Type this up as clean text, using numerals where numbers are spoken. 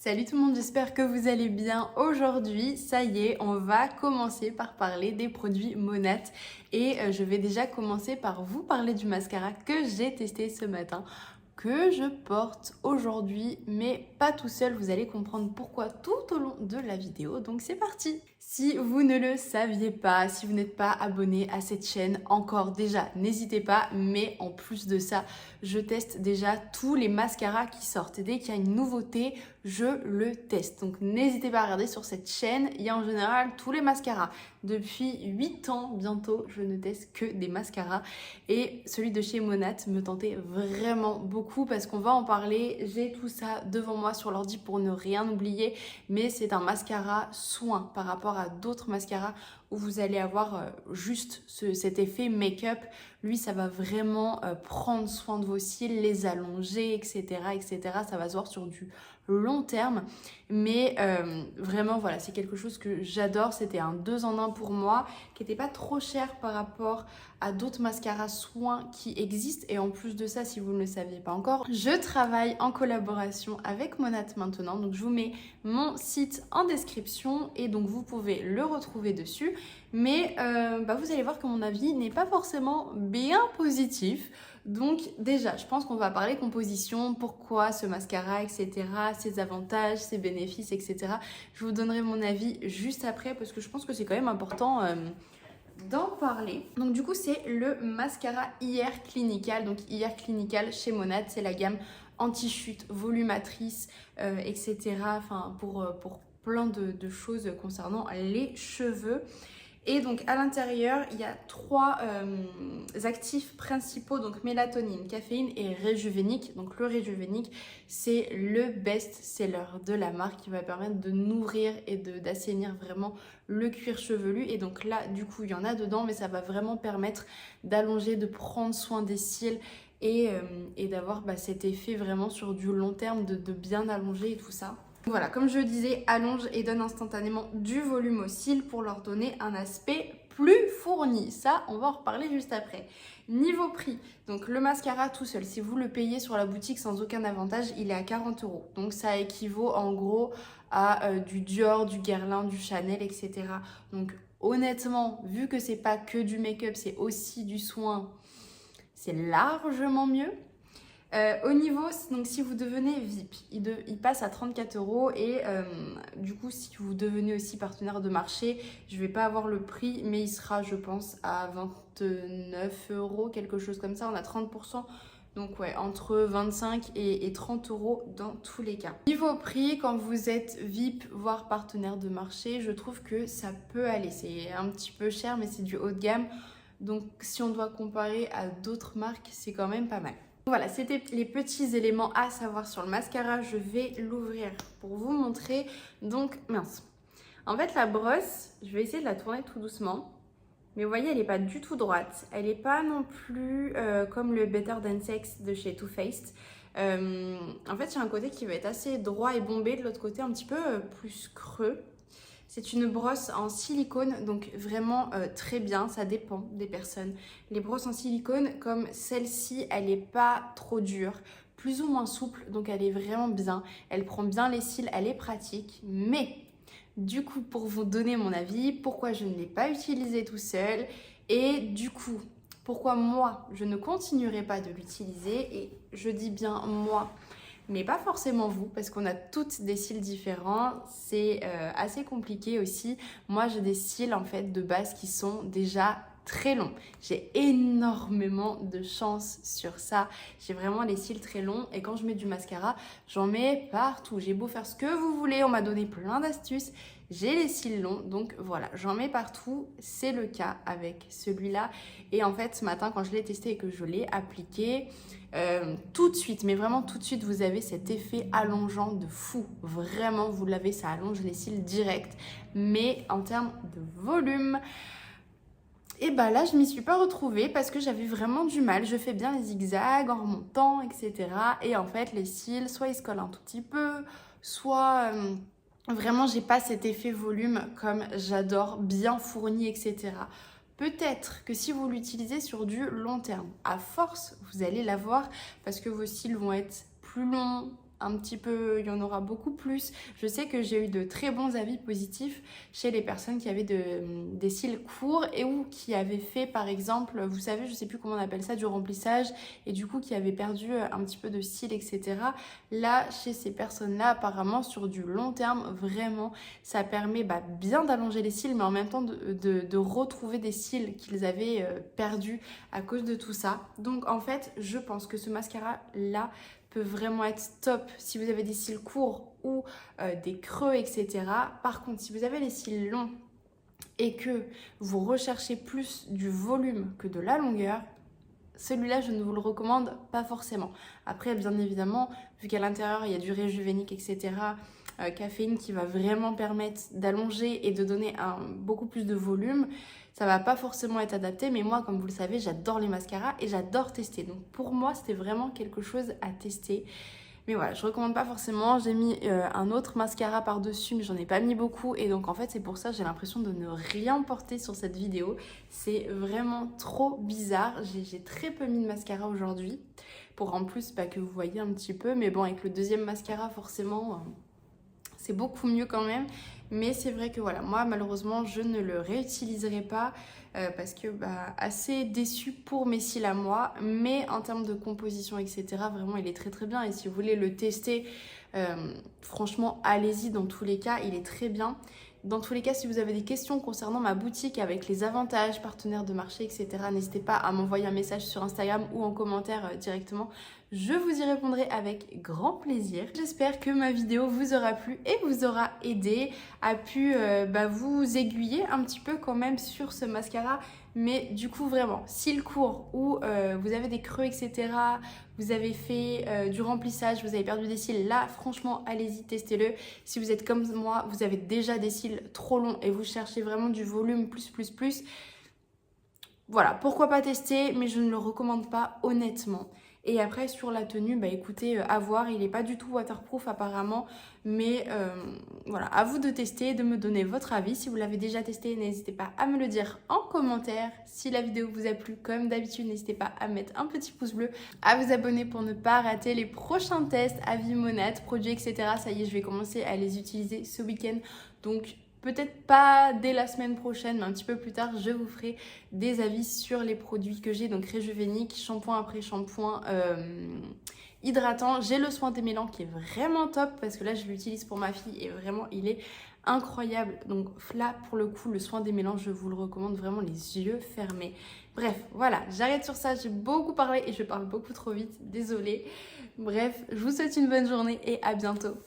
Salut tout le monde, j'espère que vous allez bien. Aujourd'hui, ça y est, on va commencer par parler des produits Monat et je vais déjà commencer par vous parler du mascara que j'ai testé ce matin, que je porte aujourd'hui, mais pas tout seul. Vous allez comprendre pourquoi tout au long de la vidéo, donc c'est parti. Si vous ne le saviez pas, si vous n'êtes pas abonné à cette chaîne encore déjà, n'hésitez pas, mais en plus de ça, je teste déjà tous les mascaras qui sortent. Et dès qu'il y a une nouveauté, je le teste. Donc n'hésitez pas à regarder sur cette chaîne, il y a en général tous les mascaras. Depuis 8 ans bientôt, je ne teste que des mascaras et celui de chez Monat me tentait vraiment beaucoup parce qu'on va en parler. J'ai tout ça devant moi sur l'ordi pour ne rien oublier, mais c'est un mascara soin par rapport à d'autres mascaras où vous allez avoir juste cet effet make-up. Lui, ça va vraiment prendre soin de vos cils, les allonger, etc., etc. Ça va se voir sur du long terme, mais vraiment voilà, c'est quelque chose que j'adore. C'était un 2 en 1 pour moi qui n'était pas trop cher par rapport à d'autres mascaras soins qui existent. Et en plus de ça, si vous ne le saviez pas encore, je travaille en collaboration avec Monat maintenant, donc je vous mets mon site en description et donc vous pouvez le retrouver dessus. Mais vous allez voir que mon avis n'est pas forcément bien positif. Donc déjà, je pense qu'on va parler composition, pourquoi ce mascara, etc., ses avantages, ses bénéfices, etc. Je vous donnerai mon avis juste après parce que je pense que c'est quand même important d'en parler. Donc du coup, c'est le mascara IR Clinical. Donc IR Clinical chez Monat, c'est la gamme anti-chute, volumatrice, etc. Enfin, pour plein de choses concernant les cheveux. Et donc à l'intérieur, il y a 3 actifs principaux, donc mélatonine, caféine et réjuvénique. Donc le réjuvénique, c'est le best-seller de la marque qui va permettre de nourrir et d'assainir vraiment le cuir chevelu. Et donc là, du coup, il y en a dedans, mais ça va vraiment permettre d'allonger, de prendre soin des cils et d'avoir cet effet vraiment sur du long terme, de bien allonger et tout ça. Voilà, comme je le disais, allonge et donne instantanément du volume aux cils pour leur donner un aspect plus fourni. Ça, on va en reparler juste après. Niveau prix, donc le mascara tout seul, si vous le payez sur la boutique sans aucun avantage, il est à 40 €. Donc ça équivaut en gros à du Dior, du Guerlain, du Chanel, etc. Donc honnêtement, vu que c'est pas que du make-up, c'est aussi du soin, c'est largement mieux. Au niveau, donc si vous devenez VIP, il passe à 34 € et du coup si vous devenez aussi partenaire de marché, je vais pas avoir le prix mais il sera je pense à 29 €, quelque chose comme ça, on a 30%. Donc ouais, entre 25 et 30 € dans tous les cas. Niveau prix, quand vous êtes VIP, voire partenaire de marché, je trouve que ça peut aller. C'est un petit peu cher mais c'est du haut de gamme. Donc si on doit comparer à d'autres marques, c'est quand même pas mal. Voilà, c'était les petits éléments à savoir sur le mascara. Je vais l'ouvrir pour vous montrer. Donc, mince. En fait, la brosse, je vais essayer de la tourner tout doucement. Mais vous voyez, elle n'est pas du tout droite. Elle n'est pas non plus comme le Better Than Sex de chez Too Faced. En fait, il y a un côté qui va être assez droit et bombé. De l'autre côté, un petit peu plus creux. C'est une brosse en silicone, donc vraiment très bien, ça dépend des personnes. Les brosses en silicone, comme celle-ci, elle n'est pas trop dure, plus ou moins souple, donc elle est vraiment bien. Elle prend bien les cils, elle est pratique, mais du coup, pour vous donner mon avis, pourquoi je ne l'ai pas utilisée tout seul et du coup, pourquoi moi, je ne continuerai pas de l'utiliser et je dis bien moi, mais pas forcément vous, parce qu'on a toutes des cils différents, c'est assez compliqué aussi. Moi, j'ai des cils en fait de base qui sont déjà très longs. J'ai énormément de chance sur ça. J'ai vraiment les cils très longs et quand je mets du mascara, j'en mets partout. J'ai beau faire ce que vous voulez, on m'a donné plein d'astuces. J'ai les cils longs, donc voilà, j'en mets partout. C'est le cas avec celui-là. Et en fait, ce matin, quand je l'ai testé et que je l'ai appliqué, tout de suite, mais vraiment tout de suite, vous avez cet effet allongeant de fou. Vraiment, vous l'avez, ça allonge les cils direct. Mais en termes de volume, et bah là, je m'y suis pas retrouvée parce que j'avais vraiment du mal. Je fais bien les zigzags en remontant, etc. Et en fait, les cils, soit ils se collent un tout petit peu, soit vraiment, j'ai pas cet effet volume comme j'adore, bien fourni, etc. Peut-être que si vous l'utilisez sur du long terme, à force, vous allez l'avoir parce que vos cils vont être plus longs, un petit peu, il y en aura beaucoup plus. Je sais que j'ai eu de très bons avis positifs chez les personnes qui avaient des cils courts et ou qui avaient fait par exemple, vous savez, je sais plus comment on appelle ça, du remplissage et du coup qui avaient perdu un petit peu de cils, etc. Là, chez ces personnes-là, apparemment sur du long terme, vraiment, ça permet bien d'allonger les cils mais en même temps de retrouver des cils qu'ils avaient perdus à cause de tout ça. Donc en fait, je pense que ce mascara-là peut vraiment être top si vous avez des cils courts ou des creux, etc. Par contre, si vous avez les cils longs et que vous recherchez plus du volume que de la longueur, celui-là, je ne vous le recommande pas forcément. Après, bien évidemment, vu qu'à l'intérieur, il y a du réjuvénique, etc., caféine qui va vraiment permettre d'allonger et de donner beaucoup plus de volume, ça va pas forcément être adapté. Mais moi, comme vous le savez, j'adore les mascaras et j'adore tester. Donc pour moi, c'était vraiment quelque chose à tester. Mais voilà, je recommande pas forcément. J'ai mis un autre mascara par-dessus, mais j'en ai pas mis beaucoup. Et donc en fait, c'est pour ça que j'ai l'impression de ne rien porter sur cette vidéo. C'est vraiment trop bizarre. J'ai très peu mis de mascara aujourd'hui. Pour en plus que vous voyez un petit peu. Mais bon, avec le deuxième mascara, forcément, c'est beaucoup mieux quand même. Mais c'est vrai que voilà, moi malheureusement, je ne le réutiliserai pas. Parce que assez déçue pour mes cils à moi, mais en termes de composition, etc., vraiment il est très très bien. Et si vous voulez le tester, franchement allez-y, dans tous les cas il est très bien. Dans tous les cas, si vous avez des questions concernant ma boutique avec les avantages, partenaires de marché, etc., n'hésitez pas à m'envoyer un message sur Instagram ou en commentaire directement. Je vous y répondrai avec grand plaisir. J'espère que ma vidéo vous aura plu et vous aura aidé, a pu vous aiguiller un petit peu quand même sur ce mascara. Mais du coup, vraiment, cils courts ou vous avez des creux, etc., vous avez fait du remplissage, vous avez perdu des cils, là, franchement, allez-y, testez-le. Si vous êtes comme moi, vous avez déjà des cils trop longs et vous cherchez vraiment du volume plus, voilà, pourquoi pas tester, mais je ne le recommande pas honnêtement. Et après sur la tenue, écoutez, à voir, il n'est pas du tout waterproof apparemment, mais voilà, à vous de tester, de me donner votre avis. Si vous l'avez déjà testé, n'hésitez pas à me le dire en commentaire. Si la vidéo vous a plu, comme d'habitude, n'hésitez pas à mettre un petit pouce bleu, à vous abonner pour ne pas rater les prochains tests, avis Monat, produits, etc. Ça y est, je vais commencer à les utiliser ce week-end, donc peut-être pas dès la semaine prochaine, mais un petit peu plus tard, je vous ferai des avis sur les produits que j'ai. Donc réjuvénique, shampoing après shampoing, hydratant. J'ai le soin démêlant qui est vraiment top parce que là, je l'utilise pour ma fille et vraiment, il est incroyable. Donc là, pour le coup, le soin démêlant, je vous le recommande vraiment les yeux fermés. Bref, voilà, j'arrête sur ça. J'ai beaucoup parlé et je parle beaucoup trop vite. Désolée. Bref, je vous souhaite une bonne journée et à bientôt.